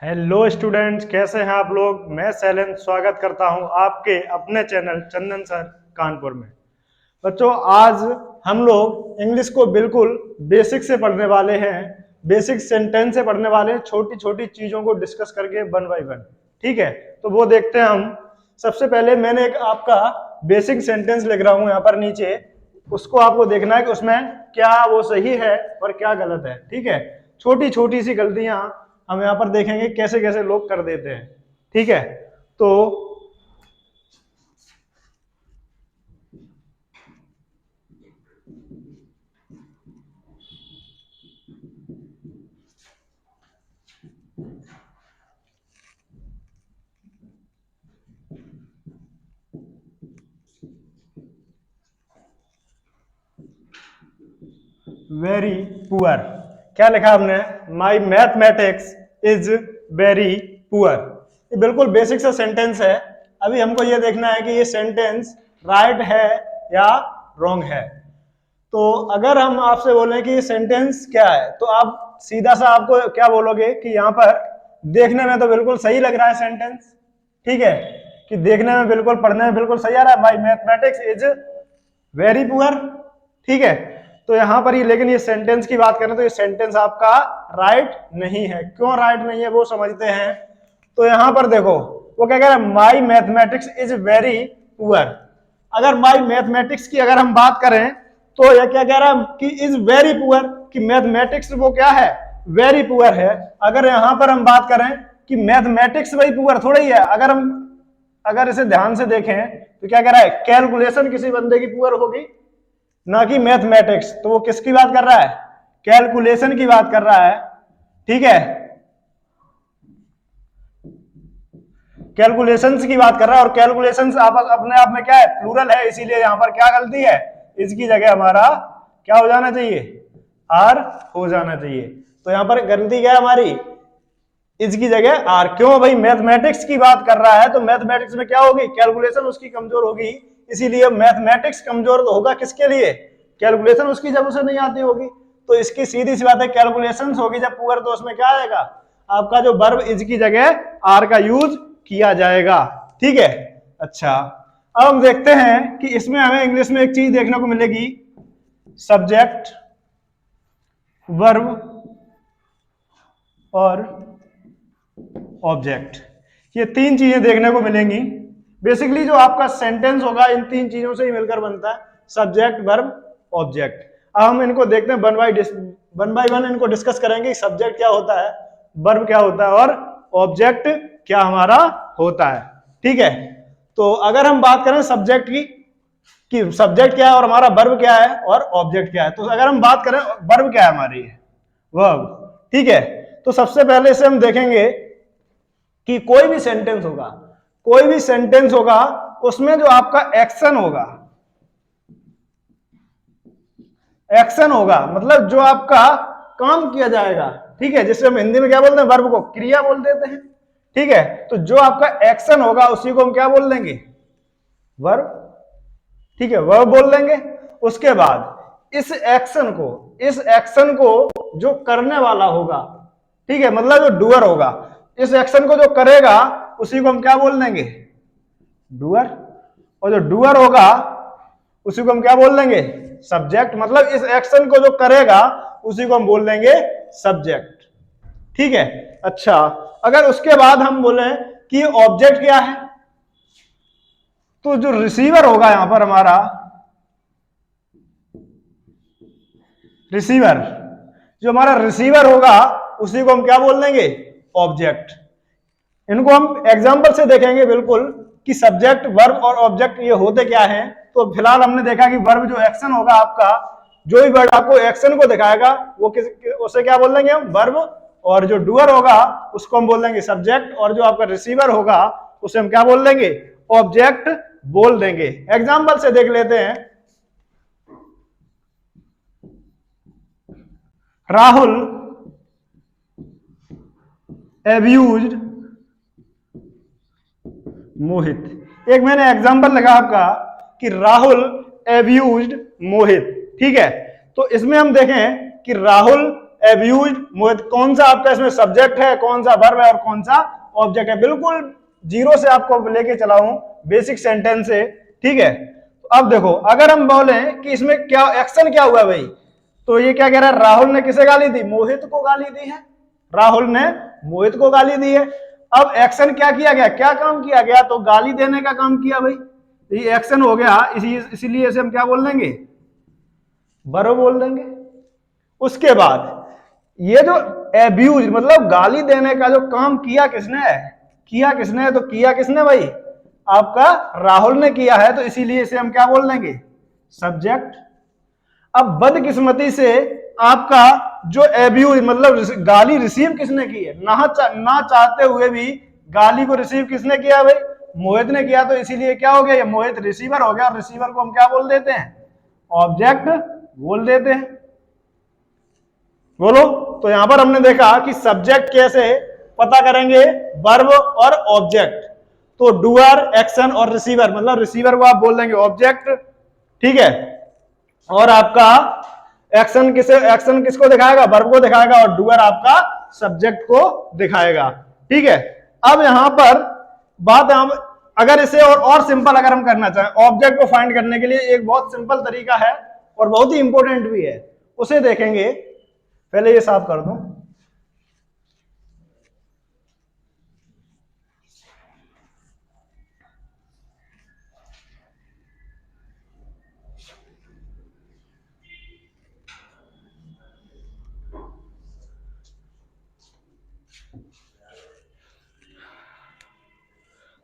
Hello students, कैसे हैं आप लोग। मैं शैलेंद्र स्वागत करता हूं आपके अपने चैनल चंदन सर कानपुर में। बच्चों, आज हम लोग इंग्लिश को बिल्कुल बेसिक से पढ़ने वाले हैं। बेसिक सेंटेंस से पढ़ने वाले हैं, छोटी छोटी चीज़ों को डिस्कस करके वन बाय वन। ठीक है, तो वो देखते हैं हम। सबसे पहले मैंने एक आपका बेसिक सेंटेंस लिख रहा हूँ यहाँ पर नीचे। उसको आपको देखना है कि उसमें क्या वो सही है और क्या गलत है। ठीक है, छोटी छोटी सी गलतियां हम यहाँ पर देखेंगे कैसे कैसे लोग कर देते हैं। ठीक है, तो वेरी पुअर, क्या लिखा हमने? माई मैथमेटिक्स इज वेरी पुअर। ये बिल्कुल बेसिक सा सेंटेंस है। अभी हमको ये देखना है कि ये सेंटेंस राइट है या रॉन्ग है। तो अगर हम आपसे बोलें कि ये सेंटेंस क्या है, तो आप सीधा सा आपको क्या बोलोगे कि यहाँ पर देखने में तो बिल्कुल सही लग रहा है सेंटेंस। ठीक है, कि देखने में बिल्कुल, पढ़ने में बिल्कुल सही आ रहा है, माई मैथमेटिक्स इज वेरी पुअर। ठीक है, तो यहां पर ही लेकिन ये सेंटेंस की बात करें तो ये सेंटेंस आपका राइट नहीं है। क्यों राइट नहीं है वो समझते हैं। तो यहां पर देखो, वो क्या कह रहा है? माई मैथमेटिक्स इज वेरी पुअर। अगर माई मैथमेटिक्स की अगर हम बात करें तो ये क्या कह रहा है कि इज वेरी पुअर, कि मैथमेटिक्स वो क्या है? वेरी पुअर है। अगर यहां पर हम बात करें कि मैथमेटिक्स वही पुअर थोड़ा ही है, अगर इसे ध्यान से देखें तो क्या कह रहा है? कैलकुलेशन किसी बंदे की पुअर होगी, ना कि मैथमेटिक्स। तो वो किसकी बात कर रहा है? कैलकुलेशन की बात कर रहा है। ठीक है, कैलकुलेशंस की बात कर रहा है। और कैलकुलेशंस आप अपने आप में क्या है? प्लूरल है। इसीलिए यहां पर क्या गलती है? इसकी जगह हमारा क्या हो जाना चाहिए? आर हो जाना चाहिए। तो यहां पर गलती क्या है हमारी? इसकी जगह आर। क्यों भाई? मैथमेटिक्स की बात कर रहा है तो मैथमेटिक्स में क्या होगी? कैलकुलेशन उसकी कमजोर होगी। इसीलिए मैथमेटिक्स कमजोर होगा किसके लिए? कैलकुलेशन उसकी जब उसे नहीं आती होगी। तो इसकी सीधी सी बात है, कैलकुलेशंस होगी जब पुअर, तो उसमें क्या आएगा? आपका जो वर्ब इज की जगह आर का यूज किया जाएगा। ठीक है, अच्छा। अब हम देखते हैं कि इसमें हमें इंग्लिश में एक चीज देखने को मिलेगी, सब्जेक्ट, वर्ब और ऑब्जेक्ट। ये तीन चीजें देखने को मिलेंगी। बेसिकली जो आपका सेंटेंस होगा इन तीन चीजों से ही मिलकर बनता है, सब्जेक्ट, वर्ब, ऑब्जेक्ट। अब हम इनको देखते हैं वन बाय वन इनको डिस्कस करेंगे। सब्जेक्ट क्या होता है, वर्ब क्या होता है और ऑब्जेक्ट क्या हमारा होता है। ठीक है, तो अगर हम बात करें सब्जेक्ट की कि सब्जेक्ट क्या है और हमारा वर्ब क्या है और ऑब्जेक्ट क्या है, तो अगर हम बात करें वर्ब क्या है हमारी, वर्ब। ठीक है, तो सबसे पहले से हम देखेंगे कि कोई भी सेंटेंस होगा, कोई भी सेंटेंस होगा उसमें जो आपका एक्शन होगा, एक्शन होगा मतलब जो आपका काम किया जाएगा। ठीक है, जिससे हम हिंदी में क्या बोलते हैं? वर्ब को क्रिया बोल देते हैं। ठीक है, तो जो आपका एक्शन होगा उसी को हम क्या बोल देंगे? वर्ब। ठीक है, वर्ब बोल देंगे। उसके बाद इस एक्शन को जो करने वाला होगा, ठीक है, मतलब जो डूअर होगा, इस एक्शन को जो करेगा उसी को हम क्या बोल देंगे? डूअर। और जो डूअर होगा उसी को हम क्या बोल देंगे? सब्जेक्ट। मतलब इस एक्शन को जो करेगा उसी को हम बोल देंगे सब्जेक्ट। ठीक है, अच्छा। अगर उसके बाद हम बोले कि ऑब्जेक्ट क्या है, तो जो रिसीवर होगा यहां पर हमारा, रिसीवर, जो हमारा रिसीवर होगा उसी को हम क्या बोल देंगे? ऑब्जेक्ट। इनको हम एग्जांपल से देखेंगे बिल्कुल कि सब्जेक्ट, वर्ब और ऑब्जेक्ट ये होते क्या हैं। तो फिलहाल हमने देखा कि वर्ब जो एक्शन होगा आपका, जो भी वर्ड आपको एक्शन को दिखाएगा वो उसे क्या बोल देंगे हम? वर्ब। और जो डूअर होगा उसको हम बोल देंगे सब्जेक्ट। और जो आपका रिसीवर होगा उसे हम क्या बोल देंगे? ऑब्जेक्ट बोल देंगे। एग्जाम्पल से देख लेते हैं। राहुल एब्यूज्ड मोहित। एक मैंने एग्जांपल लगा आपका कि राहुल एब्यूज्ड मोहित। ठीक है, तो इसमें हम देखें कि राहुल एब्यूज मोहित, कौन सा आपका इसमें सब्जेक्ट है, कौन सा वर्ब है और कौन सा ऑब्जेक्ट है, बिल्कुल जीरो से आपको लेके चला हूं, बेसिक सेंटेंस से, ठीक है। तो अब देखो अगर हम बोले कि इसमें क्या एक्शन क्या हुआ भाई, तो ये क्या कह रहा है, राहुल ने किसे गाली दी, मोहित को गाली दी है, राहुल ने मोहित को गाली दी है। अब एक्शन क्या किया गया, क्या काम किया गया, तो गाली देने का काम किया भाई, ये एक्शन हो गया, इसीलिए इसे हम क्या बोल देंगे, वर्ब बोल देंगे। उसके बाद ये जो एब्यूज मतलब गाली देने का जो काम किया किसने है, किया किसने है, तो किया किसने भाई, आपका राहुल ने किया है, तो इसीलिए इसे हम क्या बोल देंगे, सब्जेक्ट। अब बदकिस्मती से आपका जो एब्यूज मतलब गाली रिसीव किसने की है, ना चाहते हुए भी गाली को रिसीव किसने किया भाई, मोहित ने किया, तो इसीलिए क्या हो गया, ये मोहित रिसीवर हो गया, और रिसीवर को हम क्या बोल देते हैं, ऑब्जेक्ट बोल देते हैं। बोलो, तो यहां पर हमने देखा कि सब्जेक्ट कैसे पता करेंगे, वर्ब और ऑब्जेक्ट। तो डूअर, एक्शन और रिसीवर, मतलब रिसीवर को आप बोल देंगे ऑब्जेक्ट, ठीक है, और आपका एक्शन किसको दिखाएगा, वर्ब को दिखाएगा, और डूअर आपका सब्जेक्ट को दिखाएगा, ठीक है। अब यहां पर बात हम अगर इसे और सिंपल अगर हम करना चाहें, ऑब्जेक्ट को फाइंड करने के लिए एक बहुत सिंपल तरीका है और बहुत ही इंपॉर्टेंट भी है, उसे देखेंगे। पहले ये साफ कर दूं,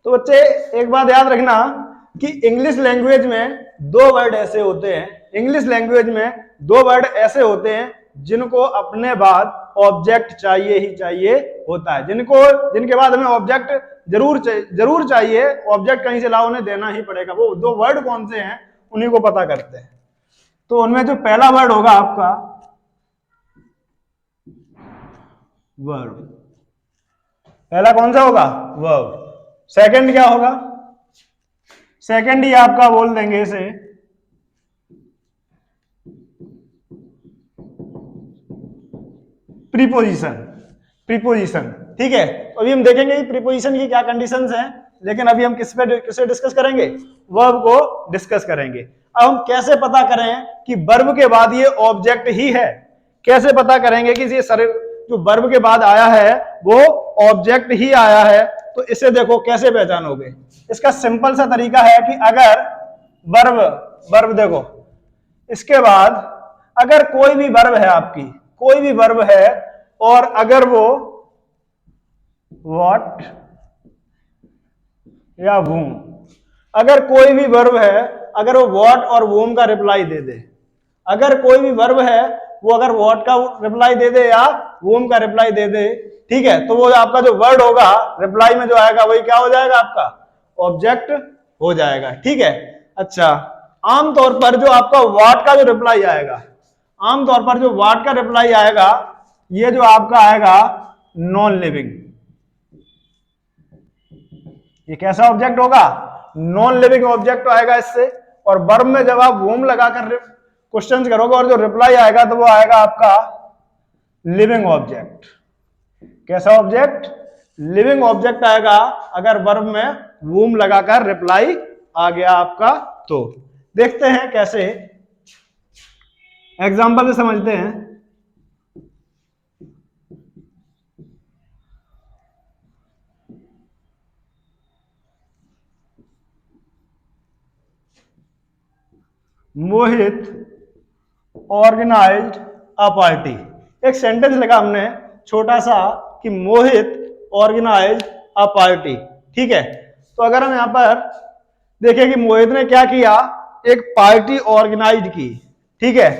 तो बच्चे एक बात याद रखना कि इंग्लिश लैंग्वेज में दो वर्ड ऐसे होते हैं, इंग्लिश लैंग्वेज में दो वर्ड ऐसे होते हैं जिनको अपने बाद ऑब्जेक्ट चाहिए ही चाहिए होता है, जिनके बाद हमें ऑब्जेक्ट जरूर चाहिए, ऑब्जेक्ट कहीं से लाओ, उन्हें देना ही पड़ेगा। वो दो वर्ड कौन से हैं उन्हीं को पता करते हैं। तो उनमें जो पहला वर्ड होगा आपका वर्ब, पहला कौन सा होगा, वर्ब। सेकंड क्या होगा, सेकंड ही आपका बोल देंगे इसे प्रीपोजिशन, प्रीपोजिशन, ठीक है। तो अभी हम देखेंगे प्रीपोजिशन की क्या कंडीशंस हैं, लेकिन अभी हम किसे डिस्कस करेंगे, वर्ब को डिस्कस करेंगे। अब हम कैसे पता करें कि वर्ब के बाद ये ऑब्जेक्ट ही है, कैसे पता करेंगे कि ये जो वर्ब के बाद आया है वो ऑब्जेक्ट ही आया है, तो इसे देखो कैसे पहचानोगे। इसका सिंपल सा तरीका है कि अगर वर्ब देखो, इसके बाद अगर कोई भी वर्ब है आपकी, कोई भी वर्ब है, और अगर वो व्हाट या वूम, अगर कोई भी वर्ब है, अगर वो व्हाट और वूम का रिप्लाई दे दे, अगर कोई भी वर्ब है वो अगर व्हाट का रिप्लाई दे दे या वूम का रिप्लाई दे दे, ठीक है, तो वो आपका जो वर्ड होगा रिप्लाई में जो आएगा वही क्या हो जाएगा, आपका ऑब्जेक्ट हो जाएगा, ठीक है। अच्छा, आमतौर पर जो आपका व्हाट का जो रिप्लाई आएगा, आमतौर पर जो व्हाट का रिप्लाई आएगा, ये जो आपका आएगा नॉन लिविंग, ये कैसा ऑब्जेक्ट होगा, नॉन लिविंग ऑब्जेक्ट आएगा इससे। और वर्ब में जब आप वूम लगाकर क्वेश्चन करोगे और जो रिप्लाई आएगा तो वो आएगा आपका लिविंग ऑब्जेक्ट। कैसा ऑब्जेक्ट, लिविंग ऑब्जेक्ट आएगा अगर वर्ब में वूम लगाकर रिप्लाई आ गया आपका। तो देखते हैं कैसे, एग्जांपल से समझते हैं। मोहित ऑर्गेनाइज्ड अ पार्टी, एक सेंटेंस लिखा हमने छोटा सा कि मोहित ऑर्गेनाइज्ड अ पार्टी, ठीक है। तो अगर हम यहां पर देखें कि मोहित ने क्या किया, एक पार्टी ऑर्गेनाइज की, ठीक है।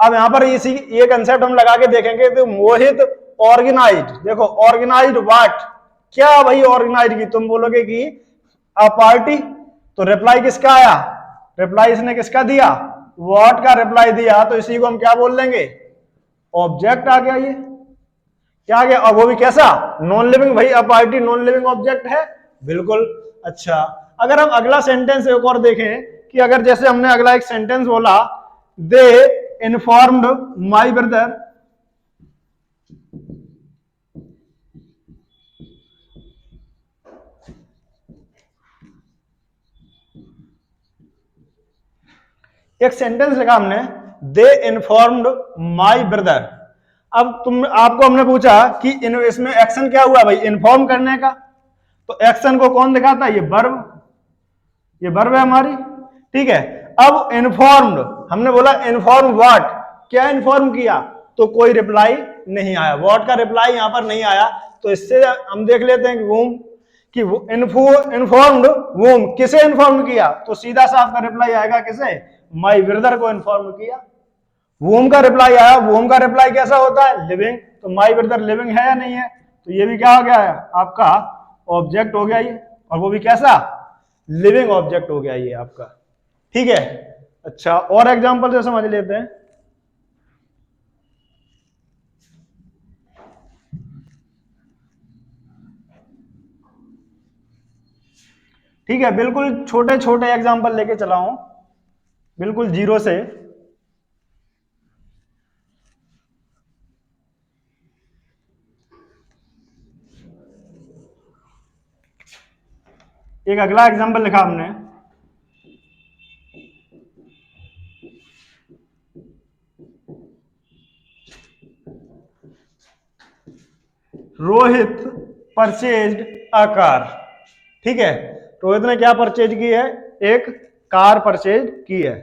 अब यहां पर ये कंसेप्ट हम लगा के देखेंगे, तो मोहित ऑर्गेनाइज्ड, देखो ऑर्गेनाइज्ड व्हाट, क्या भाई ऑर्गेनाइज की, तुम बोलोगे कि अ पार्टी, तो रिप्लाई किसका आया, रिप्लाई इसने किसका दिया, व्हाट का रिप्लाई दिया, तो इसी को हम क्या बोल देंगे, ऑब्जेक्ट आ गया। ये क्या आ गया, और वो भी कैसा, नॉन लिविंग, भाई a party non living object है, बिल्कुल। अच्छा, अगर हम अगला सेंटेंस एक और देखें कि अगर जैसे हमने अगला एक सेंटेंस बोला, दे इन्फॉर्म्ड माय ब्रदर एक सेंटेंस लिखा हमने, दे इन्फॉर्म्ड माई ब्रदर। अब आपको हमने पूछा कि इसमें एक्शन क्या हुआ भाई, इन्फॉर्म करने का, तो एक्शन को कौन दिखाता है, ये वर्ब है हमारी, ठीक है। अब इन्फॉर्म्ड, हमने बोला इन्फॉर्म व्हाट, क्या इन्फॉर्म किया, तो कोई रिप्लाई नहीं आया, व्हाट का रिप्लाई यहां पर नहीं आया। तो इससे हम देख लेते हैं कि वूम, कि इन्फॉर्म्ड वूम, किसे इन्फॉर्म किया, तो सीधा सा आपका रिप्लाई आएगा किसे, माई ब्रदर को इन्फॉर्म किया। वूम का रिप्लाई आया, वूम का रिप्लाई कैसा होता है, लिविंग, तो माई ब्रदर लिविंग है या नहीं है, तो ये भी क्या हो गया है आपका ऑब्जेक्ट हो गया ये, और वो भी कैसा, लिविंग ऑब्जेक्ट हो गया ये आपका, ठीक है। अच्छा, और एग्जांपल से समझ लेते हैं। ठीक है, बिल्कुल छोटे छोटे एग्जांपल लेके चला हूं, बिल्कुल जीरो से। एक अगला एग्जांपल लिखा हमने, रोहित परचेज्ड अ कार। ठीक है, रोहित ने क्या परचेज की है, एक कार परचेज की है।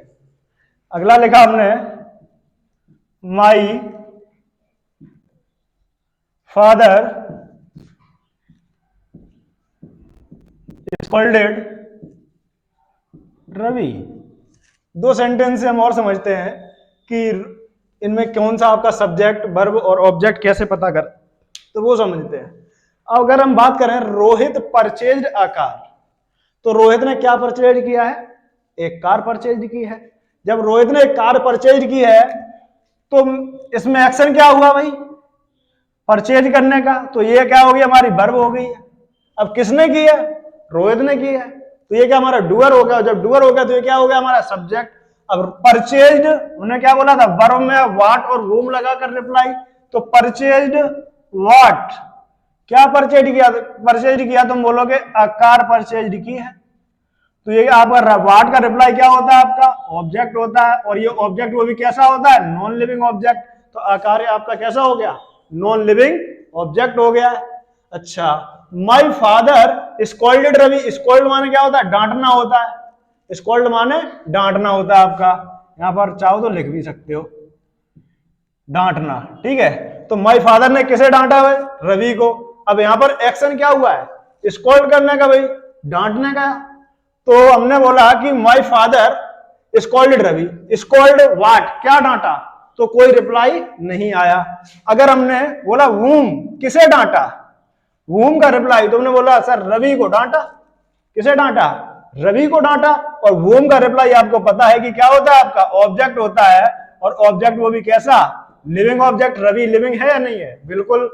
अगला लिखा हमने, माई फादर स्कॉल्डेड रवि। दो सेंटेंस से हम और समझते हैं कि इनमें कौन सा आपका सब्जेक्ट, वर्ब और ऑब्जेक्ट कैसे पता कर, तो वो समझते हैं। अब अगर हम बात करें रोहित परचेज्ड अ कार, तो रोहित ने क्या परचेज किया है, एक कार परचेज की है। जब रोहित ने एक कार परचेज की है तो इसमें एक्शन क्या हुआ भाई, परचेज करने का, तो ये क्या हो गई, हमारी वर्ब हो गई है। अब किसने की है, रोहित ने की है, तो ये क्या हमारा डूअर हो गया। जब डूअर हो गया तो ये क्या हो गया, हमारा सब्जेक्ट। अब परचेज्ड, उन्होंने क्या बोला था, वर्ब में व्हाट और वूम लगाकर रिप्लाई, तो परचेज्ड व्हाट, क्या परचेज किया तुम बोलोगे अ कार परचेज की है। तो ये आपका व्हाट का रिप्लाई क्या होता है, आपका ऑब्जेक्ट होता है, और ये ऑब्जेक्ट वो भी कैसा होता है, नॉन लिविंग ऑब्जेक्ट। तो आकार आपका कैसा हो गया, नॉन लिविंग ऑब्जेक्ट हो गया। अच्छा, my father scolded Ravi, scold माने क्या होता है, डांटना होता है, स्कॉल्ड माने डांटना होता है आपका, यहां पर चाहो तो लिख भी सकते हो डांटना, ठीक है। तो माई फादर ने किसे डांटा भाई, रवि को। अब यहां पर एक्शन क्या हुआ है, स्कॉल्ड करने का भाई, डांटने का। तो हमने बोला कि my father scolded Ravi, scold what, क्या डांटा, तो कोई रिप्लाई नहीं आया। अगर हमने बोला वूम, किसे डांटा, वूम का रिप्लाई, तो हमने बोला सर रवि को डांटा, किसे डांटा, रवि को डांटा। और वूम का रिप्लाई आपको पता है कि क्या होता है, आपका ऑब्जेक्ट होता है, और ऑब्जेक्ट वो भी कैसा, लिविंग ऑब्जेक्ट। रवि लिविंग है या नहीं है, बिल्कुल।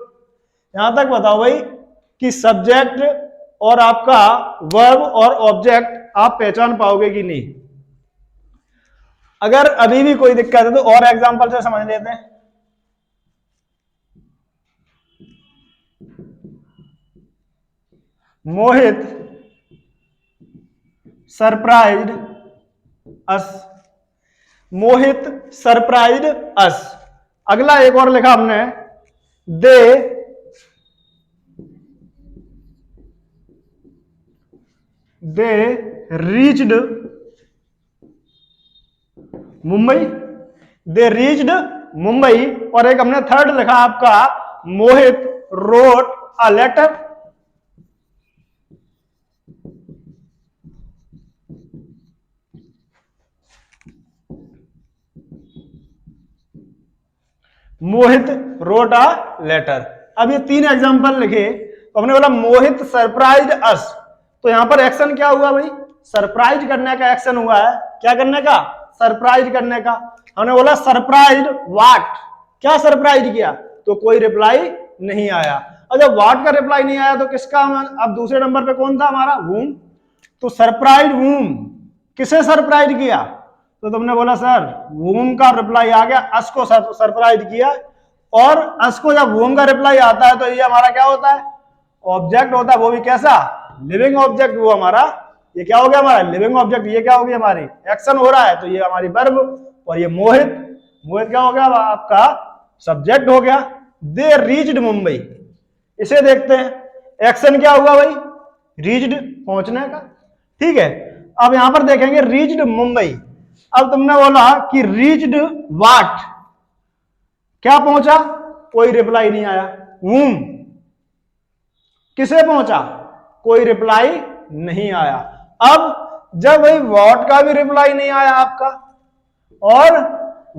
यहां तक बताओ भाई कि सब्जेक्ट और आपका वर्ब और ऑब्जेक्ट आप पहचान पाओगे कि नहीं। अगर अभी भी कोई दिक्कत है तो और एग्जांपल से समझ लेते हैं। Mohit surprised us, Mohit surprised us. अगला एक और लिखा हमने, they reached Mumbai, they reached Mumbai. और एक हमने थर्ड लिखा आपका, Mohit wrote a letter. Mohit wrote a letter. अब ये तीन एग्जांपल लिखे, तो हमने बोला मोहित सरप्राइज्ड अस, तो यहां पर एक्शन क्या हुआ भाई, सरप्राइज करने का एक्शन हुआ है। क्या करने का, सरप्राइज करने का। हमने बोला सरप्राइज्ड व्हाट, क्या सरप्राइज किया, तो कोई रिप्लाई नहीं आया। और जब व्हाट का रिप्लाई नहीं आया तो किसका, अब दूसरे नंबर पे कौन था हमारा, वूम। तो सरप्राइज वूम, किसे सरप्राइज किया, तो तुमने बोला सर वूम का रिप्लाई आ गया, अस को सरप्राइज किया। और अस को जब वूम का रिप्लाई आता है तो ये हमारा क्या होता है, ऑब्जेक्ट होता है, वो भी कैसा, लिविंग ऑब्जेक्ट, वो हमारा ये क्या हो गया हमारा लिविंग ऑब्जेक्ट, ये क्या हो गया हमारी एक्शन हो रहा है, तो ये हमारी वर्ब, और ये मोहित, मोहित क्या हो गया आपका सब्जेक्ट हो गया। दे रीच्ड मुंबई, इसे देखते हैं, एक्शन क्या हुआ भाई, रीच्ड पहुंचने का, ठीक है। अब यहां पर देखेंगे रीच्ड मुंबई, अब तुमने बोला कि रीच्ड व्हाट, क्या पहुंचा, कोई रिप्लाई नहीं आया। whom, किसे पहुंचा, कोई रिप्लाई नहीं आया। अब जब भाई व्हाट का भी रिप्लाई नहीं आया आपका और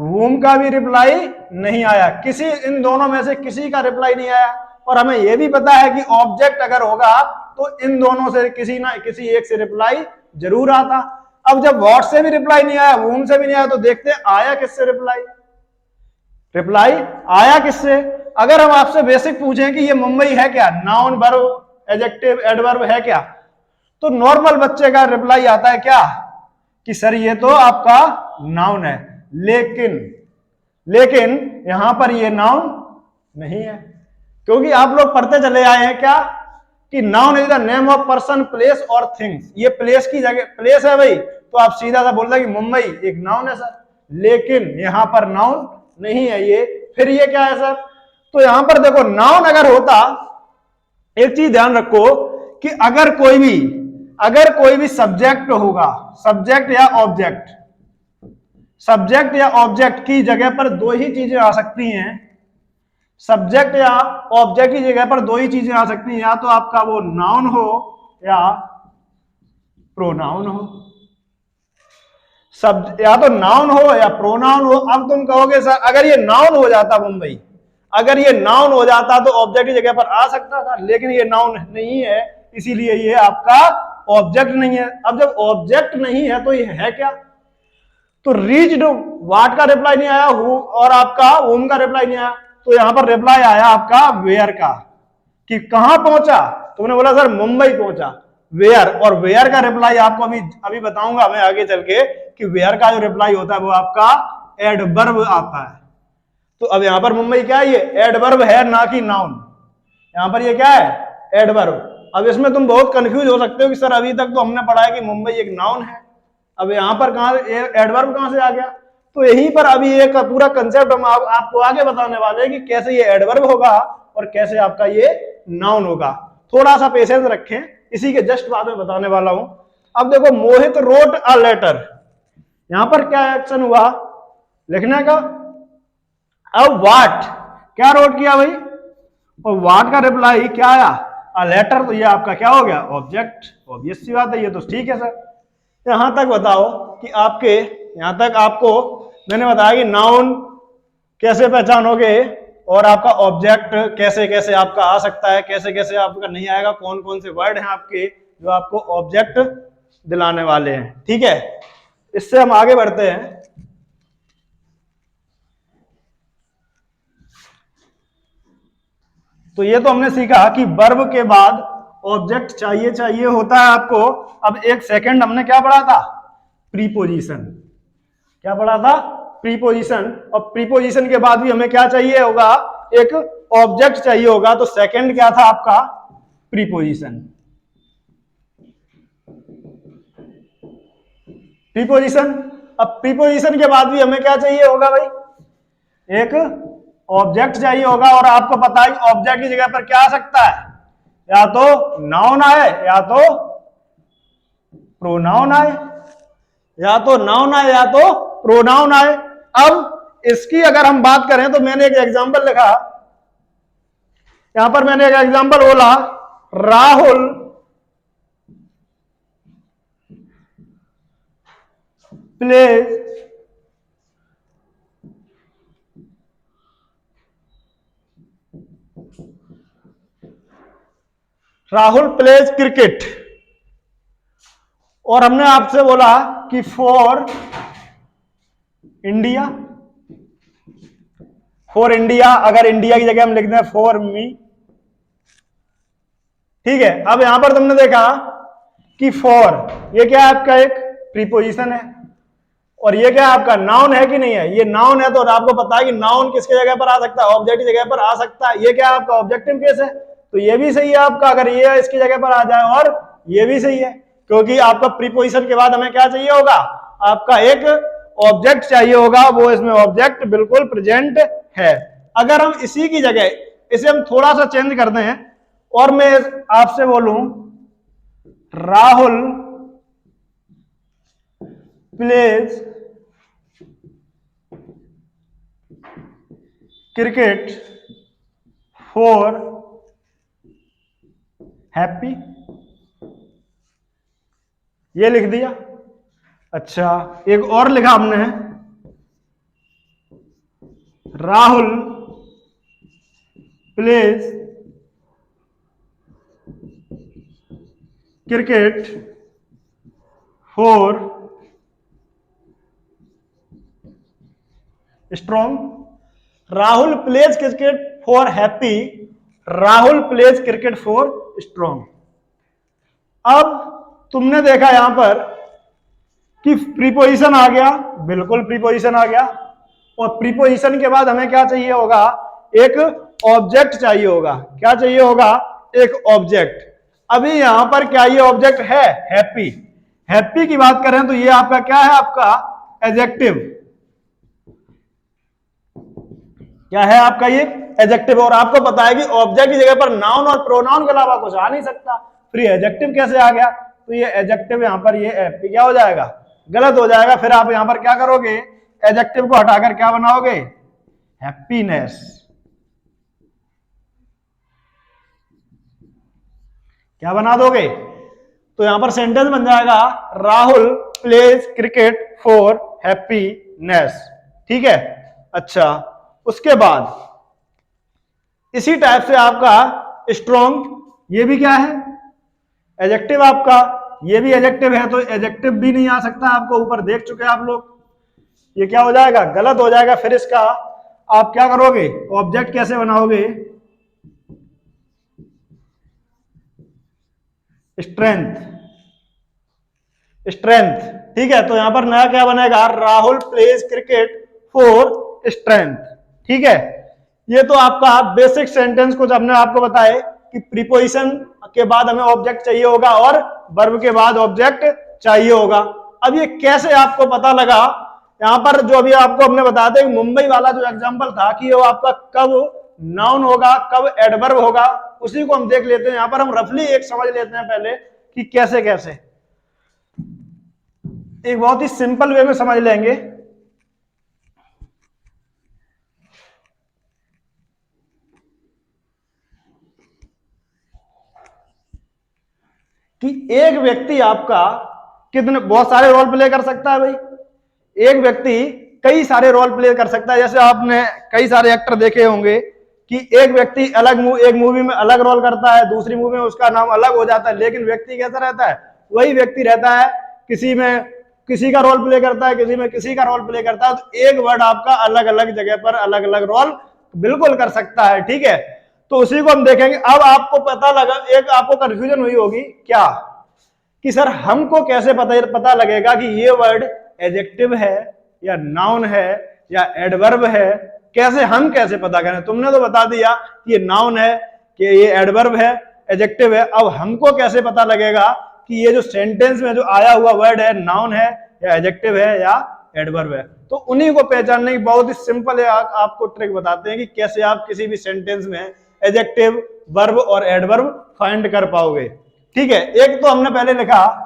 whom का भी रिप्लाई नहीं आया, किसी इन दोनों में से किसी का रिप्लाई नहीं आया, और हमें यह भी पता है कि ऑब्जेक्ट अगर होगा तो इन दोनों से किसी ना किसी एक से रिप्लाई जरूर आता। अब जब व्हाट से भी रिप्लाई नहीं आया, whom से भी नहीं आया, तो देखते आया किससे रिप्लाई, रिप्लाई आया किससे। अगर हम आपसे बेसिक पूछें कि ये मुंबई है क्या, नाउन वर्ब एडजेक्टिव एडवर्ब है क्या, तो नॉर्मल बच्चे का रिप्लाई आता है क्या कि सर ये तो आपका नाउन है, लेकिन लेकिन यहां पर ये नाउन नहीं है, क्योंकि आप लोग पढ़ते चले आए हैं क्या कि noun is the name of person place और थिंग्स, ये प्लेस की जगह प्लेस है भाई, तो आप सीधा सा बोल रहे कि मुंबई एक नाउन है सर, लेकिन यहां पर नाउन नहीं है ये, फिर ये क्या है सर। तो यहां पर देखो नाउन अगर होता, एक चीज ध्यान रखो कि अगर कोई भी सब्जेक्ट होगा, सब्जेक्ट या ऑब्जेक्ट, सब्जेक्ट या ऑब्जेक्ट की जगह पर दो ही चीजें आ सकती हैं, सब्जेक्ट या ऑब्जेक्ट की जगह पर दो ही चीजें आ सकती हैं, या तो आपका वो नाउन हो या प्रोनाउन हो, सब या तो नाउन हो या प्रोनाउन हो। अब तुम कहोगे सर अगर ये नाउन हो जाता मुंबई, अगर ये नाउन हो जाता तो ऑब्जेक्ट की जगह पर आ सकता था, लेकिन ये नाउन नहीं है, इसीलिए ये आपका ऑब्जेक्ट नहीं है। अब जब ऑब्जेक्ट नहीं है तो ये है क्या, तो रीच्ड व्हाट का रिप्लाई नहीं आया, और आपका whom का रिप्लाई नहीं आया, तो यहां पर रिप्लाई आया आपका वेयर का, कि कहां पहुंचा, तुमने बोला सर मुंबई पहुंचा, वेयर, और वेयर का रिप्लाई आपको अभी बताऊंगा मैं आगे चल के कि वेयर का जो रिप्लाई होता है वो आपका एडवर्ब आता है। तो अब यहां पर मुंबई क्या है, ये एडवर्ब है ना कि नाउन, यहां पर ये क्या है एडवर्ब। अब इसमें तुम बहुत कंफ्यूज हो सकते हो कि सर अभी तक तो हमने पढ़ा है कि मुंबई एक नाउन है, अब यहां पर कहां एडवर्ब कहां से आ गया। तो यहीं पर अभी एक पूरा कंसेप्ट हम आपको आगे बताने वाले हैं कि कैसे ये एडवर्ब होगा और कैसे आपका ये नाउन होगा। थोड़ा सा पेशेंस रखें, इसी के जस्ट बाद में बताने वाला हूं। अब देखो मोहित रोट अ लेटर, यहां पर क्या एक्शन हुआ लिखने का। अब व्हाट क्या रोट किया भाई, और व्हाट का रिप्लाई क्या आया अ लेटर, तो ये आपका क्या हो गया ऑब्जेक्ट, ऑब्वियस सी बात है, ये तो ठीक है सर। यहां तक बताओ कि आपके यहां तक आपको मैंने बताया कि नाउन कैसे पहचानोगे और आपका ऑब्जेक्ट कैसे कैसे आपका आ सकता है, कैसे कैसे आपका नहीं आएगा, कौन कौन से वर्ड हैं आपके जो आपको ऑब्जेक्ट दिलाने वाले हैं, ठीक है। इससे हम आगे बढ़ते हैं। तो ये तो हमने सीखा कि वर्ब के बाद ऑब्जेक्ट चाहिए होता है आपको। अब एक सेकंड हमने क्या पढ़ा था, प्रीपोजिशन, क्या पढ़ा था प्रीपोजिशन, और प्रीपोजिशन के बाद भी हमें क्या चाहिए होगा, एक ऑब्जेक्ट चाहिए होगा। तो सेकंड क्या था आपका प्रीपोजिशन, प्रीपोजिशन। अब प्रीपोजिशन के बाद भी हमें क्या चाहिए होगा भाई, एक ऑब्जेक्ट चाहिए होगा, और आपको पता है कि ऑब्जेक्ट की जगह पर क्या आ सकता है, या तो नाउन आए या तो प्रोनाउन आए, या तो नाउन आए या तो प्रोनाउन आए। अब इसकी अगर हम बात करें तो मैंने एक एग्जांपल लिखा, यहां पर मैंने एक एग्जांपल बोला, राहुल प्लेज क्रिकेट, और हमने आपसे बोला कि फॉर इंडिया, अगर इंडिया की जगह हम लिखते हैं फॉर मी, ठीक है। अब यहां पर तुमने देखा कि फॉर ये क्या है आपका एक प्रीपोजिशन है, और ये क्या आपका नाउन है कि नहीं है, ये नाउन है। तो आपको पता है कि नाउन किसके जगह पर आ सकता है, ऑब्जेक्ट की जगह पर आ सकता है। ये क्या आपका ऑब्जेक्टिव केस है, तो ये भी सही है आपका, अगर ये इसकी जगह पर आ जाए, और ये भी सही है। क्योंकि आपका प्रीपोजिशन के बाद हमें क्या चाहिए होगा, आपका एक ऑब्जेक्ट चाहिए होगा, वो इसमें ऑब्जेक्ट बिल्कुल प्रेजेंट है। अगर हम इसी की जगह इसे हम थोड़ा सा चेंज कर दें और मैं आपसे बोलूं Rahul pledge cricket for happy, ये लिख दिया। अच्छा, एक और लिखा हमने, Rahul pledge cricket for strong. Rahul pledge cricket for happy, Rahul pledge cricket for strong. अब तुमने देखा यहां पर कि प्रीपोजिशन आ गया, बिल्कुल प्रीपोजिशन आ गया, और प्रीपोजिशन के बाद हमें क्या चाहिए होगा, एक ऑब्जेक्ट चाहिए होगा। क्या चाहिए होगा, एक ऑब्जेक्ट। अभी यहां पर क्या ये ऑब्जेक्ट है, हैप्पी। हैप्पी की बात करें तो ये आपका क्या है, आपका एडजेक्टिव। क्या है आपका ये एडजेक्टिव, और आपको पता है कि ऑब्जेक्ट की जगह पर नाउन और प्रोनाउन के अलावा कुछ आ नहीं सकता, फिर एडजेक्टिव कैसे आ गया, तो ये एडजेक्टिव यहां पर ये हैप्पी क्या हो जाएगा, गलत हो जाएगा। फिर आप यहां पर क्या करोगे, एडजेक्टिव को हटाकर क्या बनाओगे, हैप्पीनेस। क्या बना दोगे, तो यहां पर सेंटेंस बन जाएगा Rahul pledge cricket for happiness. ठीक है। अच्छा, उसके बाद इसी टाइप से आपका स्ट्रॉन्ग, ये भी क्या है, एडजेक्टिव आपका, ये भी एडजेक्टिव है, तो एडजेक्टिव भी नहीं आ सकता, आपको ऊपर देख चुके हैं आप लोग। ये क्या हो जाएगा, गलत हो जाएगा। फिर इसका आप क्या करोगे, ऑब्जेक्ट कैसे बनाओगे, स्ट्रेंथ। स्ट्रेंथ, ठीक है। तो यहां पर नया क्या बनेगा, Rahul pledge cricket for strength. ठीक है। ये तो आपका बेसिक सेंटेंस कुछ हमने आपको बताए कि प्रीपोजिशन के बाद हमें ऑब्जेक्ट चाहिए होगा और वर्ब के बाद ऑब्जेक्ट चाहिए होगा। अब ये कैसे आपको पता लगा, यहां पर जो अभी आपको हमने बताया था मुंबई वाला जो एग्जांपल था कि वो आपका कब नाउन होगा कब एडवर्ब होगा, उसी को हम देख लेते हैं। यहां पर हम रफली एक समझ लेते हैं पहले कि कैसे कैसे, एक बहुत ही सिंपल वे में समझ लेंगे। कि एक व्यक्ति आपका कितने बहुत सारे रोल प्ले कर सकता है भाई। एक व्यक्ति कई सारे रोल प्ले कर सकता है। जैसे आपने कई सारे एक्टर देखे होंगे कि एक व्यक्ति एक मूवी में अलग रोल करता है, दूसरी मूवी में उसका नाम अलग हो जाता है, लेकिन व्यक्ति कैसा रहता है, वही व्यक्ति रहता है। किसी में किसी का रोल प्ले करता है, किसी में किसी का रोल प्ले करता है। तो एक वर्ड आपका अलग अलग जगह पर अलग अलग रोल बिल्कुल कर सकता है। ठीक है। तो उसी को हम देखेंगे। अब आपको पता लगा, एक आपको कंफ्यूजन हुई होगी क्या कि सर हमको कैसे पता लगेगा कि ये वर्ड एडजेक्टिव है या नाउन है या एडवर्ब है, कैसे हम कैसे पता करें। तुमने तो बता दिया कि ये नाउन है, कि ये एडवर्ब है, एडजेक्टिव है। अब हमको कैसे पता लगेगा कि ये जो सेंटेंस में जो आया हुआ वर्ड है नाउन है या एडजेक्टिव है या एडवर्ब है। तो उन्हीं को पहचानने की बहुत ही सिंपल है, आपको ट्रिक बताते हैं कि कैसे आप किसी भी सेंटेंस में एडजेक्टिव, वर्ब और एडवर्ब फाइंड कर पाओगे। ठीक है। एक तो हमने पहले लिखा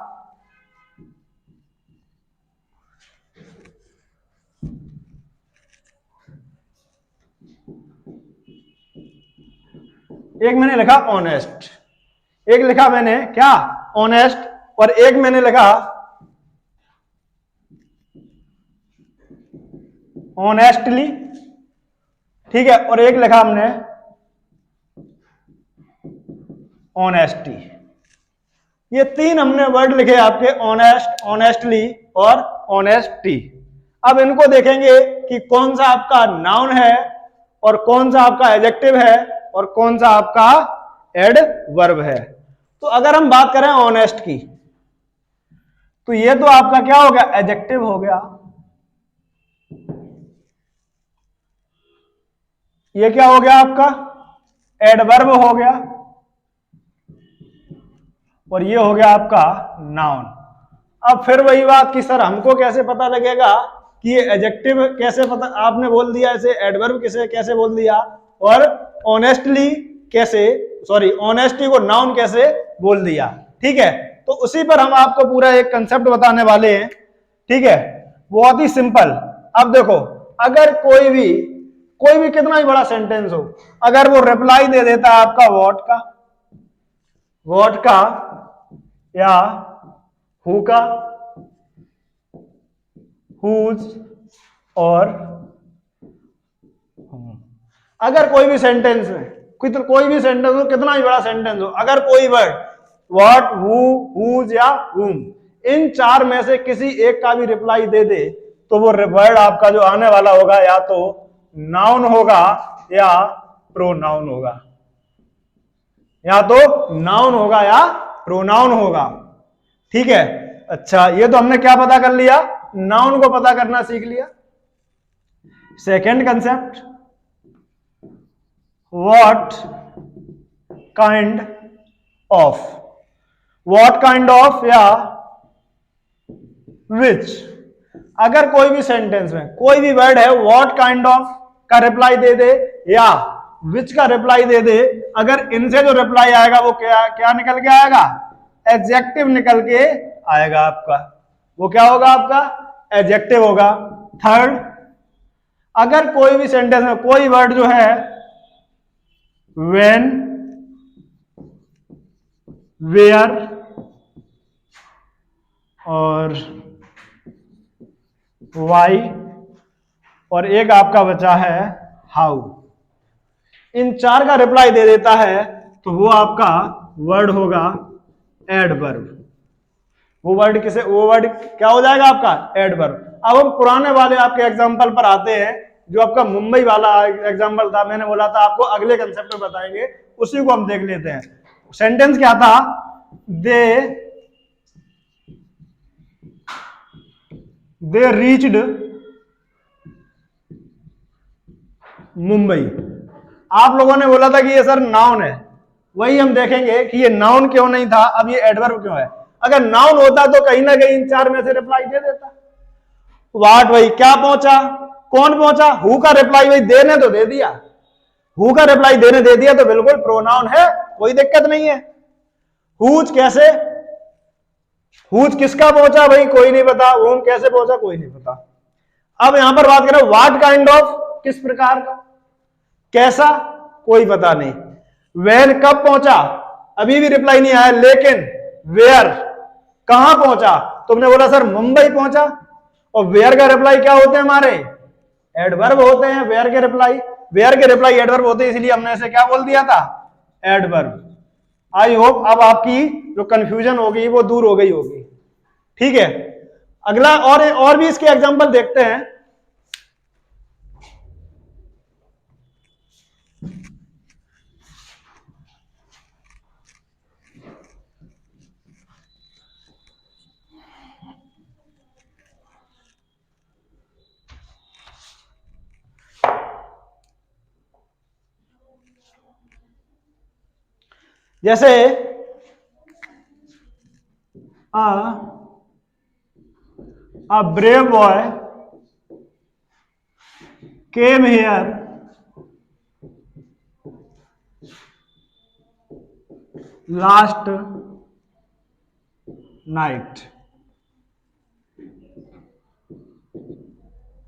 एक मैंने लिखा ऑनेस्ट, एक लिखा मैंने क्या ऑनेस्ट, और एक मैंने लिखा ऑनेस्टली। ठीक है। और एक लिखा हमने ऑनेस्टी। ये तीन हमने वर्ड लिखे आपके, ऑनेस्ट, ऑनेस्टली और ऑनेस्टी। अब इनको देखेंगे कि कौन सा आपका नाउन है और कौन सा आपका एडजेक्टिव है और कौन सा आपका एडवर्ब है। तो अगर हम बात करें ऑनेस्ट की, तो ये तो आपका क्या हो गया, एडजेक्टिव हो गया। ये क्या हो गया आपका, एडवर्ब हो गया। और ये हो गया आपका नाउन। अब फिर वही बात कि सर हमको कैसे पता लगेगा कि ये एडजेक्टिव कैसे पता, आपने बोल दिया ऐसे, एडवर्ब कैसे बोल दिया, और ऑनेस्टली कैसे, सॉरी ऑनेस्टी को नाउन कैसे बोल दिया। ठीक है, तो उसी पर हम आपको पूरा एक कंसेप्ट बताने वाले हैं। ठीक है, बहुत ही सिंपल। अब देखो, अगर कोई भी कितना ही बड़ा सेंटेंस हो, अगर वो रिप्लाई दे देता है आपका व्हाट का या हु का, हुज और अगर कोई भी सेंटेंस में कोई भी सेंटेंस हो, कितना ही बड़ा सेंटेंस हो, अगर कोई वर्ड व्हाट, हु, हुज या हुम, इन चार में से किसी एक का भी रिप्लाई दे दे, तो वो वर्ड आपका जो आने वाला होगा या तो नाउन होगा या प्रोनाउन होगा, या तो नाउन होगा या प्रोनाउन होगा। ठीक है, अच्छा, ये तो हमने क्या पता कर लिया, नाउन को पता करना सीख लिया। Second concept, what kind of या विच, अगर कोई भी सेंटेंस में कोई भी वर्ड है व्हाट काइंड ऑफ का रिप्लाई दे दे या विच का रिप्लाई दे दे, अगर इनसे जो रिप्लाई आएगा वो क्या निकल के आएगा, एडजेक्टिव निकल के आएगा आपका। वो क्या होगा आपका, एडजेक्टिव होगा। थर्ड, अगर कोई भी सेंटेंस में कोई वर्ड जो है व्हेन, वेयर और वाई, और एक आपका बचा है हाउ, इन चार का रिप्लाई दे देता है, तो वो आपका वर्ड होगा एडवर्ब। वो वर्ड क्या हो जाएगा आपका, एडवर्ब। अब हम पुराने वाले आपके एग्जांपल पर आते हैं, जो आपका मुंबई वाला एग्जांपल था, मैंने बोला था आपको अगले कंसेप्ट में बताएंगे, उसी को हम देख लेते हैं। सेंटेंस क्या था, दे रीच्ड मुंबई। आप लोगों ने बोला था कि ये सर नाउन है, वही हम देखेंगे कि ये नाउन क्यों नहीं था, अब ये एडवर्ब क्यों है। अगर नाउन होता तो कहीं ना कहीं इन चार में से रिप्लाई दे देता। व्हाट, वही क्या पहुंचा, कौन पहुंचा, हु का रिप्लाई वही देने तो दे दिया, हु का रिप्लाई देने दे दिया, तो बिल्कुल प्रोनाउन है, कोई दिक्कत नहीं है। हुज कैसे, हुज किसका पहुंचा भाई, कोई नहीं पता, होम कैसे पहुंचा, कोई नहीं पता। अब यहां पर बात करें व्हाट काइंड ऑफ, किस प्रकार का, कैसा, कोई पता नहीं। वेन कब पहुंचा, अभी भी रिप्लाई नहीं आया। लेकिन वेयर कहां पहुंचा, तुमने बोला सर मुंबई पहुंचा, और वेयर का रिप्लाई क्या होते हैं हमारे, एडवर्ब होते हैं। वेयर के रिप्लाई एडवर्ब होते हैं, इसलिए हमने इसे क्या बोल दिया था, एडवर्ब। आई होप अब आपकी जो कंफ्यूजन होगी वो दूर हो गई होगी। ठीक है, अगला और भी इसके एग्जांपल देखते हैं। जैसे a brave boy came here last night।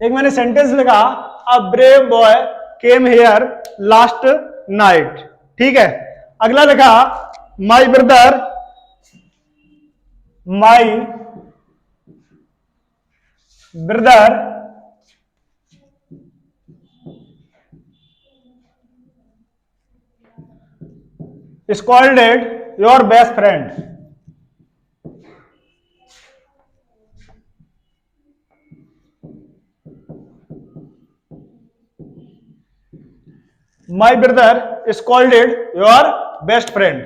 एक मैंने सेंटेंस लिखा, a brave boy came here last night। ठीक है, अगला लिखा, my brother scolded your best friend। My brother scolded your best friend।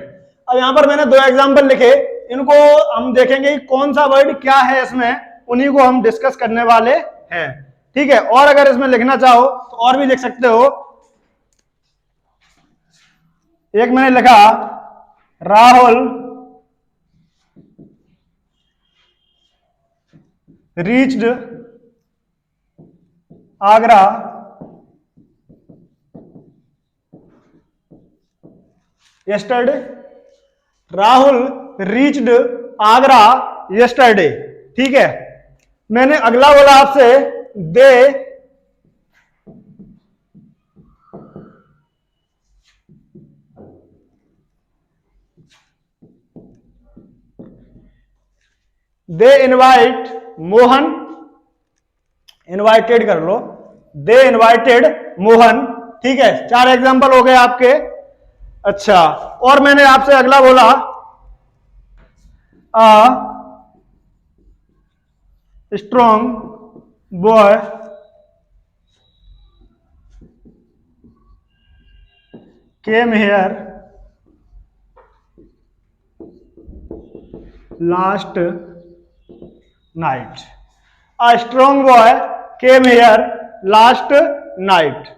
अब यहां पर मैंने दो एग्जांपल लिखे, इनको हम देखेंगे कि कौन सा वर्ड क्या है इसमें, उन्हीं को हम डिस्कस करने वाले हैं। ठीक है, और अगर इसमें लिखना चाहो तो और भी लिख सकते हो। एक मैंने लिखा, Rahul reached Agra yesterday. Rahul reached Agra yesterday. ठीक है, मैंने अगला बोला आपसे दे इनवाइट मोहन, इनवाइटेड कर लो, दे इनवाइटेड मोहन. ठीक है, 4 एग्जांपल हो गए आपके. अच्छा, और मैंने आपसे अगला बोला strong boy came here last night. A strong boy came here last night.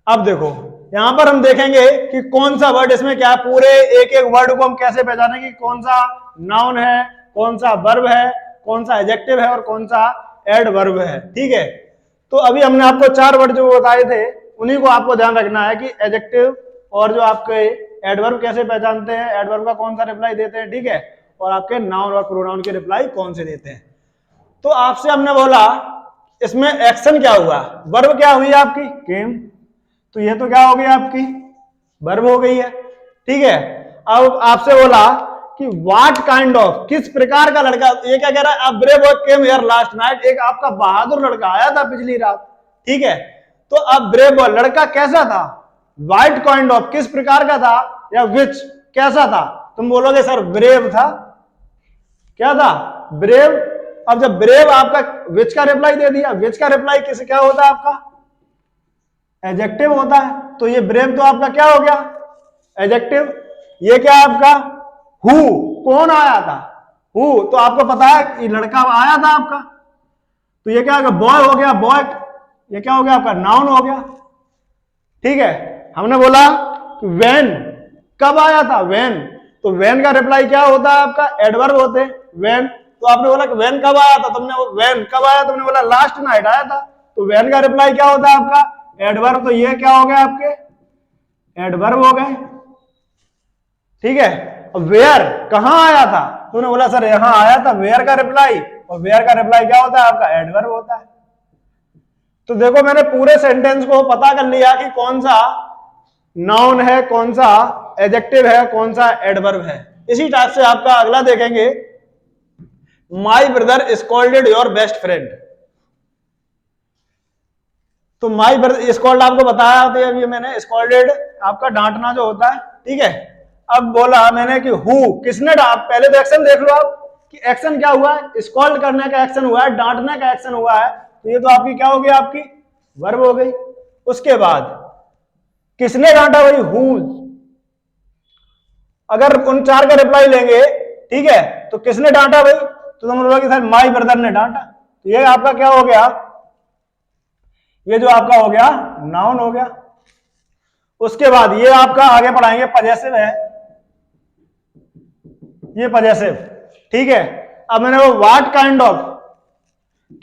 अब देखो यहां पर हम देखेंगे कि कौन सा वर्ड इसमें क्या है. पूरे एक एक वर्ड को हम कैसे पहचानें कि कौन सा नाउन है, कौन सा वर्ब है, कौन सा एडजेक्टिव है और कौन सा एडवर्ब है. ठीक है, तो अभी हमने आपको 4 वर्ड जो बताए थे उन्हीं को आपको ध्यान रखना है कि एडजेक्टिव और जो आपके एडवर्ब कैसे पहचानते हैं, एडवर्ब का कौन सा रिप्लाई देते हैं. ठीक है, और आपके नाउन और प्रोनाउन के रिप्लाई कौन से देते हैं. तो आपसे हमने बोला इसमें एक्शन क्या हुआ, वर्ब क्या हुई आपकी केम, तो ये तो क्या हो गई आपकी वर्ब हो गई है. ठीक है, अब आपसे बोला कि व्हाट काइंड ऑफ, किस प्रकार का लड़का, ये क्या कह रहा है, a brave boy came here last night, एक आपका बहादुर लड़का आया था पिछली रात. ठीक है, तो अब ब्रेव बॉय लड़का कैसा था, व्हाट काइंड ऑफ किस प्रकार का था, या विच कैसा था. तुम बोलोगे सर ब्रेव था, क्या था ब्रेव. अब जब ब्रेव आपका विच का रिप्लाई दे दिया, विच का रिप्लाई किस क्या होता है आपका एडजेक्टिव होता है, तो ये ब्रेव तो आपका क्या हो गया एडजेक्टिव. ये क्या आपका हु, कौन आया था, हु, तो आपको पता है कि लड़का आया था आपका, तो ये क्या हो गया बॉय हो गया, बॉय ये क्या हो गया आपका नाउन हो गया. ठीक है, हमने बोला व्हेन कब आया था, व्हेन, तो व्हेन का रिप्लाई क्या होता है आपका एडवर्ब होते हैं व्हेन. तो आपने बोला कि व्हेन कब आया था, तुमने व्हेन कब आया, तुमने बोला लास्ट नाइट आया था, तो व्हेन का रिप्लाई क्या होता है आपका एडवर्ब. तो ये क्या हो गया आपके एडवर्ब हो गए. ठीक है, वेयर कहां आया था, तूने बोला सर यहां आया था, वेयर का रिप्लाई, और वेयर का रिप्लाई क्या होता है आपका एडवर्ब होता है. तो देखो मैंने पूरे सेंटेंस को पता कर लिया कि कौन सा नाउन है, कौन सा एडजेक्टिव है, कौन सा एडवर्ब है. इसी टाइप से आपका अगला देखेंगे, my brother scolded your best friend. तो माई ब्रदर स्कॉल्ड आपको बताया था अभी मैंने, स्कॉल्डेड आपका डांटना जो होता है. ठीक है, अब बोला मैंने कि हु किसने डांट, पहले तो एक्शन देख लो आप कि एक्शन क्या हुआ है, स्कॉल्ड करने का एक्शन हुआ है, डांटने का एक्शन हुआ है, तो ये तो आपकी क्या हो गई आपकी वर्ब हो गई. उसके बाद किसने डांटा भाई हु, अगर उन 4 का रिप्लाई लेंगे ठीक है, तो किसने डांटा भाई, तो तुम बोलोगे सर माई ब्रदर ने डांटा, तो ये आपका क्या हो गया, ये जो आपका हो गया नाउन हो गया. उसके बाद ये आपका आगे पढ़ाएंगे पजेसिव है, ये पजेसिव. ठीक है, अब मैंने वो व्हाट काइंड ऑफ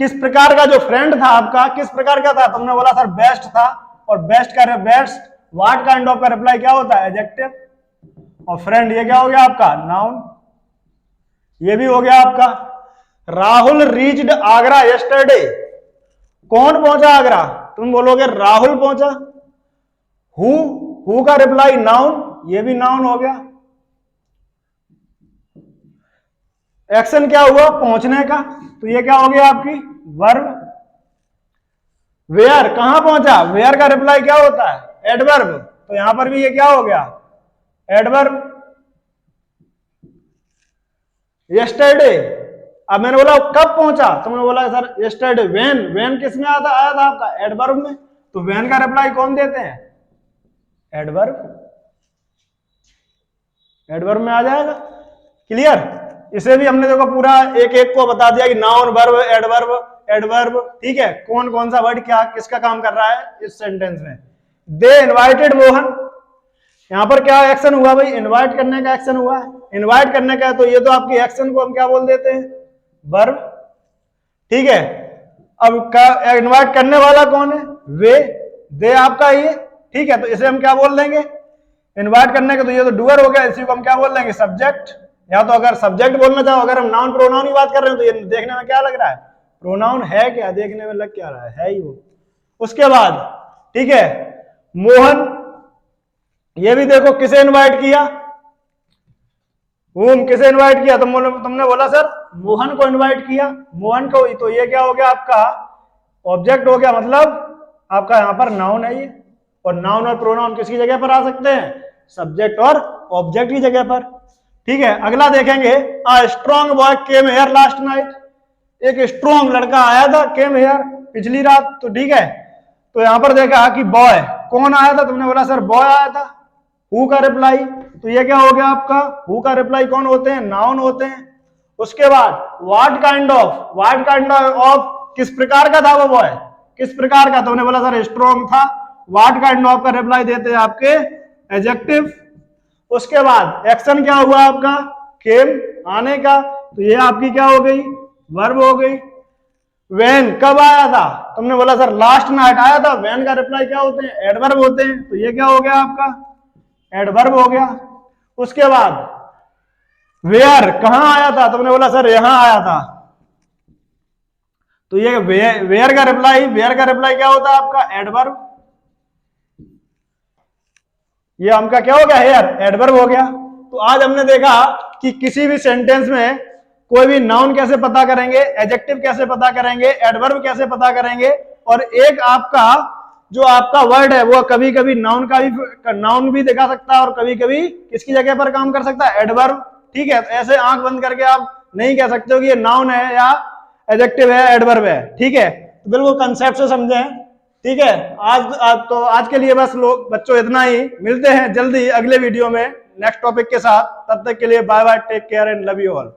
किस प्रकार का जो फ्रेंड था आपका किस प्रकार का था, तुमने बोला सर बेस्ट था, और बेस्ट का बेस्ट व्हाट काइंड ऑफ का रिप्लाई क्या होता है एडजेक्टिव, और फ्रेंड ये क्या हो गया आपका नाउन. ये भी हो गया आपका. राहुल रीच्ड आगरा यस्टरडे, कौन पहुंचा आगरा, तुम बोलोगे राहुल पहुंचा. हु का रिप्लाई नाउन, ये भी नाउन हो गया. एक्शन क्या हुआ पहुंचने का, तो ये क्या हो गया आपकी वर्ब. वेयर कहां पहुंचा, वेयर का रिप्लाई क्या होता है एडवर्ब, तो यहां पर भी ये क्या हो गया एडवर्ब. यस्टरडे, अब मैंने बोला कब पहुंचा, तुमने बोला सर यस्टरडे. व्हेन, व्हेन किस में आया था आपका एडवर्ब में, तो व्हेन का रिप्लाई कौन देते हैं एडवर्ब, एडवर्ब में आ जाएगा. क्लियर, इसे भी हमने देखो पूरा एक एक को बता दिया कि नाउन वर्ब एडवर्ब एडवर्ब. ठीक है, कौन कौन सा वर्ड क्या किसका काम कर रहा है इस सेंटेंस में. दे इनवाइटेड मोहन, यहां पर क्या एक्शन हुआ भाई इनवाइट करने का एक्शन हुआ है, इनवाइट करने का, तो ये तो आपकी एक्शन को हम क्या बोल देते हैं वर्ब, ठीक है। अब इन्वाइट करने वाला कौन है? वे, दे आपका ये, ठीक है। तो इसे हम क्या बोल देंगे? इन्वाइट करने के, तो ये तो डूअर हो गया, इसी को हम क्या बोल देंगे? सब्जेक्ट। या तो अगर सब्जेक्ट बोलना चाहो, अगर हम नाउन प्रोनाउन की बात कर रहे हैं तो ये देखने में क्या लग रहा है? प्रोनाउन है क्या? देखने में लग क्या रहा है ही वो। उसके बाद, ठीक है, मोहन, ये भी देखो किसे इनवाइट किया? किसे इनवाइट किया? तुमने बोला सर मोहन को इनवाइट किया, मोहन को, तो ये क्या हो गया आपका? ऑब्जेक्ट हो गया, मतलब आपका यहां पर नाउन है ये। और नाउन और प्रोनाउन किसकी जगह पर आ सकते हैं? सब्जेक्ट और ऑब्जेक्ट की जगह पर, ठीक है। अगला देखेंगे, a strong boy came here last night, एक स्ट्रॉन्ग लड़का आया था, केम हियर, पिछली रात, तो ठीक है। तो यहां पर देखा कि बॉय, कौन आया था? तुमने बोला सर बॉय आया था, हु का रिप्लाई, तो ये क्या हो गया आपका? हु का रिप्लाई कौन होते हैं? नाउन होते हैं। उसके बाद what kind of, what kind of, किस प्रकार का था वो बॉय? किस प्रकार का? तुमने बोला सर स्ट्रॉन्ग था, व्हाट काइंड ऑफ का रिप्लाई देते हैं आपके एडजेक्टिव। उसके बाद एक्शन क्या हुआ आपका? केम, आने का, तो ये आपकी क्या हो गई? वर्ब हो गई। व्हेन, कब आया था? तुमने बोला सर लास्ट नाइट आया था, व्हेन का रिप्लाई क्या होते हैं? एडवर्ब होते हैं, तो ये क्या हो गया आपका? एडवर्ब हो गया। उसके बाद वेयर, कहां आया था? तुमने बोला सर यहां आया था, तो ये वेयर का रिप्लाई क्या होता है आपका? एडवर्ब। ये हमका क्या हो गया? हेयर, एडवर्ब हो गया। तो आज हमने देखा कि किसी भी सेंटेंस में कोई भी नाउन कैसे पता करेंगे, एडजेक्टिव कैसे पता करेंगे, एडवर्ब कैसे पता करेंगे, और एक आपका जो आपका वर्ड है वो कभी कभी नाउन भी दिखा सकता है और कभी कभी किसकी जगह पर काम कर सकता है? एडवर्ब, ठीक है। तो ऐसे आंख बंद करके आप नहीं कह सकते हो कि ये नाउन है या एडजेक्टिव है, एडवर्ब है, ठीक है। तो बिल्कुल कंसेप्ट से समझे, ठीक है। तो आज के लिए बस लोग बच्चों इतना ही, मिलते हैं जल्दी अगले वीडियो में नेक्स्ट टॉपिक के साथ। तब तक के लिए bye bye, take care and love you all.